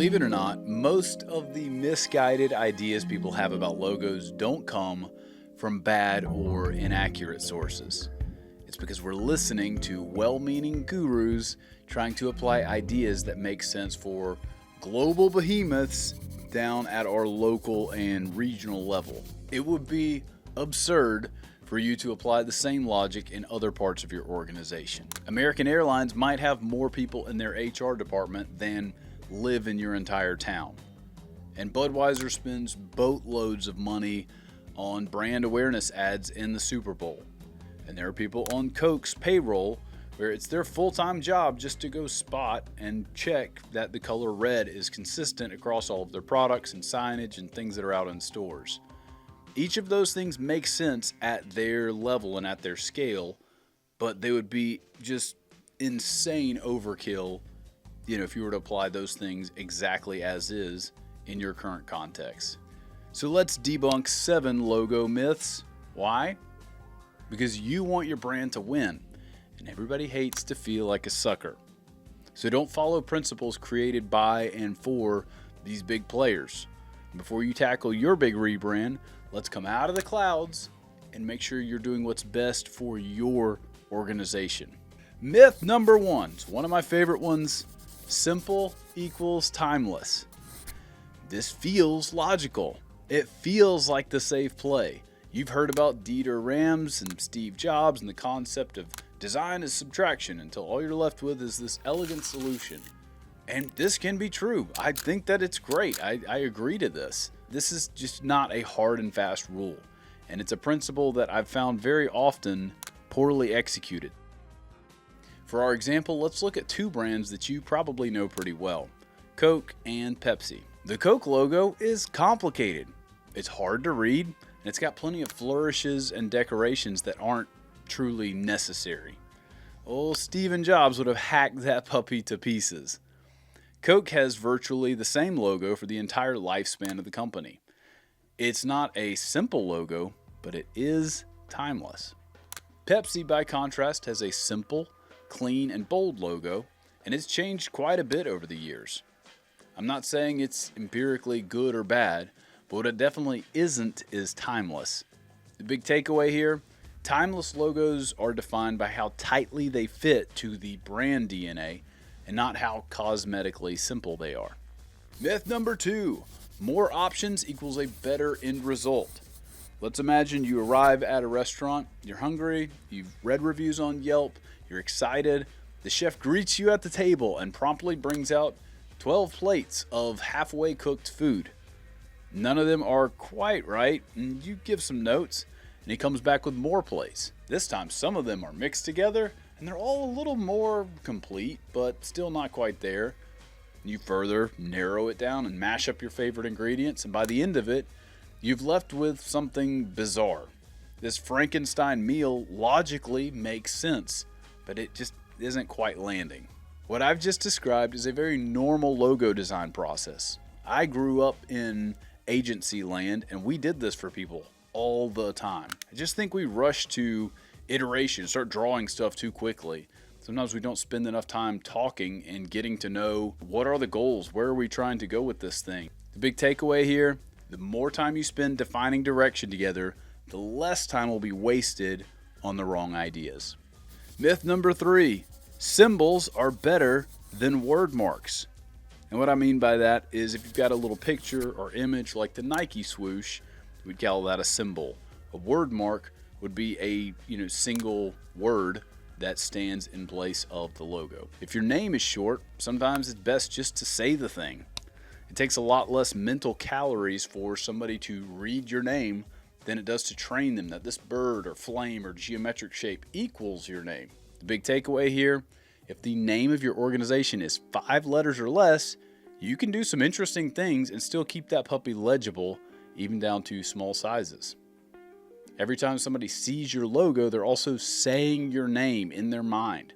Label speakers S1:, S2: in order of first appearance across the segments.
S1: Believe it or not, most of the misguided ideas people have about logos don't come from bad or inaccurate sources. It's because we're listening to well-meaning gurus trying to apply ideas that make sense for global behemoths down at our local and regional level. It would be absurd for you to apply the same logic in other parts of your organization. American Airlines might have more people in their HR department than live in your entire town. And Budweiser spends boatloads of money on brand awareness ads in the Super Bowl. And there are people on Coke's payroll where it's their full-time job just to go spot and check that the color red is consistent across all of their products and signage and things that are out in stores. Each of those things make sense at their level and at their scale, but they would be just insane overkill, if you were to apply those things exactly as is in your current context. So let's debunk 7 logo myths. Why? Because you want your brand to win, and everybody hates to feel like a sucker. So don't follow principles created by and for these big players. Before you tackle your big rebrand, let's come out of the clouds and make sure you're doing what's best for your organization. Myth number 1, it's one of my favorite ones. Simple equals timeless. This feels logical. It feels like the safe play. You've heard about Dieter Rams and Steve Jobs and the concept of design is subtraction until all you're left with is this elegant solution. And this can be true. I think that it's great. I agree to this. This is just not a hard and fast rule. And it's a principle that I've found very often poorly executed. For our example, let's look at 2 brands that you probably know pretty well, Coke and Pepsi. The Coke logo is complicated. It's hard to read, and it's got plenty of flourishes and decorations that aren't truly necessary. Old Steve Jobs would have hacked that puppy to pieces. Coke has virtually the same logo for the entire lifespan of the company. It's not a simple logo, but it is timeless. Pepsi, by contrast, has a simple, clean, and bold logo, and it's changed quite a bit over the years. I'm not saying it's empirically good or bad, but what it definitely isn't is timeless. The big takeaway here, timeless logos are defined by how tightly they fit to the brand DNA and not how cosmetically simple they are. Myth number 2, more options equals a better end result. Let's imagine you arrive at a restaurant, you're hungry, you've read reviews on Yelp, you're excited, the chef greets you at the table and promptly brings out 12 plates of halfway cooked food. None of them are quite right, and you give some notes, and he comes back with more plates. This time some of them are mixed together, and they're all a little more complete, but still not quite there. You further narrow it down and mash up your favorite ingredients, and by the end of it, you've left with something bizarre. This Frankenstein meal logically makes sense, but it just isn't quite landing. What I've just described is a very normal logo design process. I grew up in agency land, and we did this for people all the time. I just think we rush to iteration, start drawing stuff too quickly. Sometimes we don't spend enough time talking and getting to know what are the goals, where are we trying to go with this thing. The big takeaway here, the more time you spend defining direction together, the less time will be wasted on the wrong ideas. Myth number 3, symbols are better than word marks. And what I mean by that is if you've got a little picture or image like the Nike swoosh, we'd call that a symbol. A word mark would be a single word that stands in place of the logo. If your name is short, sometimes it's best just to say the thing. It takes a lot less mental calories for somebody to read your name than it does to train them that this bird or flame or geometric shape equals your name. The big takeaway here, if the name of your organization is 5 letters or less, you can do some interesting things and still keep that puppy legible, even down to small sizes. Every time somebody sees your logo, they're also saying your name in their mind.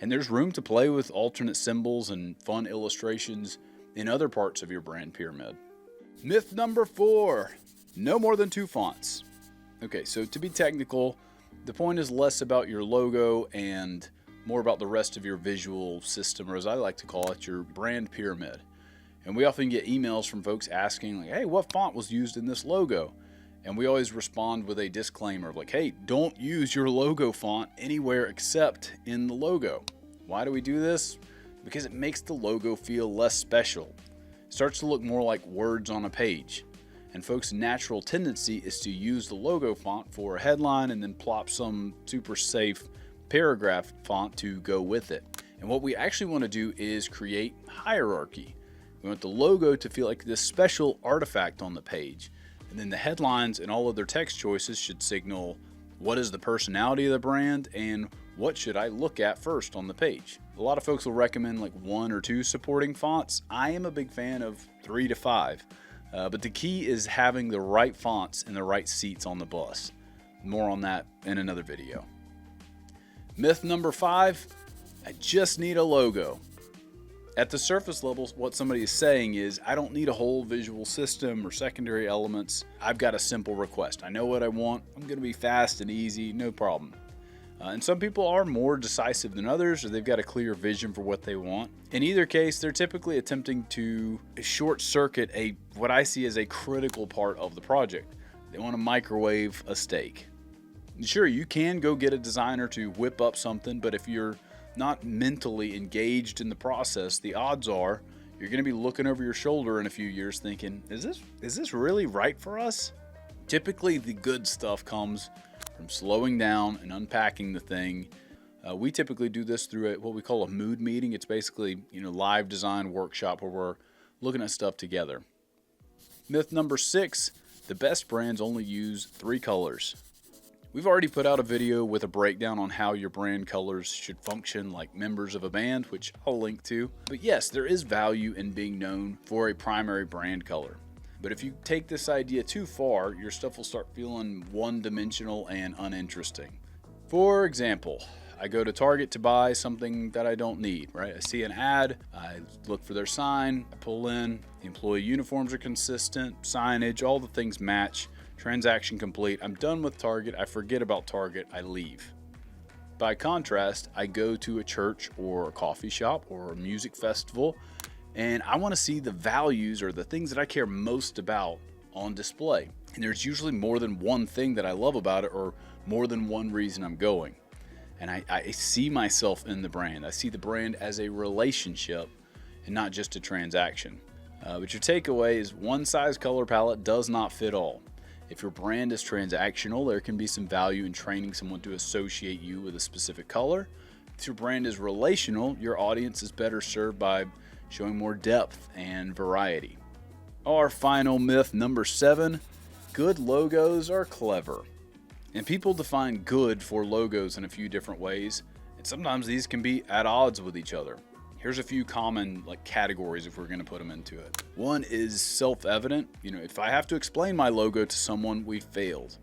S1: And there's room to play with alternate symbols and fun illustrations in other parts of your brand pyramid. Myth number 4, no more than 2 fonts. Okay, so to be technical, the point is less about your logo and more about the rest of your visual system, or as I like to call it, your brand pyramid. And we often get emails from folks asking, like, hey, what font was used in this logo? And we always respond with a disclaimer of like, hey, don't use your logo font anywhere except in the logo. Why do we do this? Because it makes the logo feel less special. It starts to look more like words on a page. And folks' natural tendency is to use the logo font for a headline and then plop some super safe paragraph font to go with it. And what we actually want to do is create hierarchy. We want the logo to feel like this special artifact on the page. And then the headlines and all other text choices should signal what is the personality of the brand and what should I look at first on the page. A lot of folks will recommend like 1 or 2 supporting fonts. I am a big fan of 3 to 5. But the key is having the right fonts and the right seats on the bus. More on that in another video. Myth number 5, I just need a logo. At the surface level, what somebody is saying is, I don't need a whole visual system or secondary elements. I've got a simple request. I know what I want. I'm going to be fast and easy, no problem. And some people are more decisive than others, or they've got a clear vision for what they want. In either case, they're typically attempting to short circuit what I see as a critical part of the project. They want to microwave a steak. And sure, you can go get a designer to whip up something, but if you're not mentally engaged in the process, the odds are you're going to be looking over your shoulder in a few years thinking, is this really right for us? Typically, the good stuff comes from slowing down and unpacking the thing. We typically do this through what we call a mood meeting. It's basically, live design workshop where we're looking at stuff together. Myth number 6, the best brands only use 3 colors. We've already put out a video with a breakdown on how your brand colors should function like members of a band, which I'll link to. But yes, there is value in being known for a primary brand color. But if you take this idea too far, your stuff will start feeling one-dimensional and uninteresting. For example, I go to Target to buy something that I don't need, right? I see an ad, I look for their sign, I pull in, the employee uniforms are consistent, signage, all the things match, transaction complete, I'm done with Target, I forget about Target, I leave. By contrast, I go to a church or a coffee shop or a music festival, and I want to see the values or the things that I care most about on display. And there's usually more than one thing that I love about it or more than one reason I'm going. And I see myself in the brand. I see the brand as a relationship and not just a transaction. But your takeaway is one size color palette does not fit all. If your brand is transactional, there can be some value in training someone to associate you with a specific color. If your brand is relational, your audience is better served by showing more depth and variety. Our final myth, number 7, good logos are clever. And people define good for logos in a few different ways, and sometimes these can be at odds with each other. Here's a few common categories if we're going to put them into it. One is self-evident. If I have to explain my logo to someone, we failed.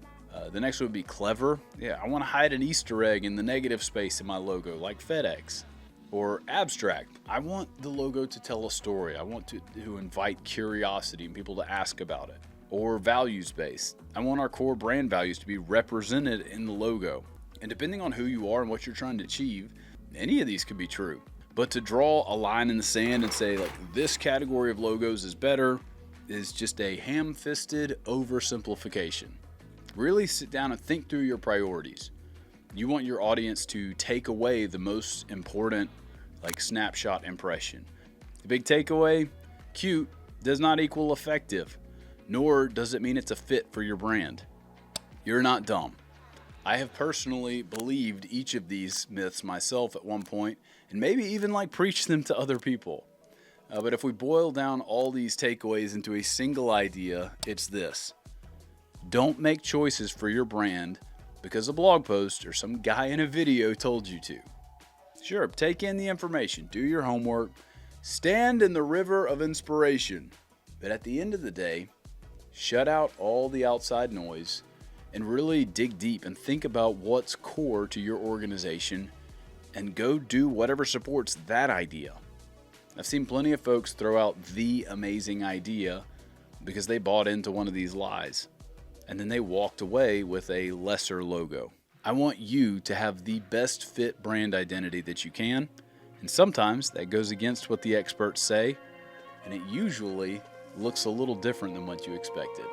S1: The next would be clever. Yeah, I want to hide an Easter egg in the negative space in my logo, like FedEx. Or abstract. I want the logo to tell a story. I want to invite curiosity and people to ask about it. Or values-based. I want our core brand values to be represented in the logo. And depending on who you are and what you're trying to achieve, any of these could be true. But to draw a line in the sand and say this category of logos is better is just a ham-fisted oversimplification. Really sit down and think through your priorities. You want your audience to take away the most important snapshot impression. The big takeaway, cute does not equal effective, nor does it mean it's a fit for your brand. You're not dumb. I have personally believed each of these myths myself at one point, and maybe even preached them to other people. But if we boil down all these takeaways into a single idea, it's this. Don't make choices for your brand because a blog post or some guy in a video told you to. Sure, take in the information, do your homework, stand in the river of inspiration. But at the end of the day, shut out all the outside noise and really dig deep and think about what's core to your organization and go do whatever supports that idea. I've seen plenty of folks throw out the amazing idea because they bought into one of these lies, and then they walked away with a lesser logo. I want you to have the best fit brand identity that you can, and sometimes that goes against what the experts say, and it usually looks a little different than what you expected.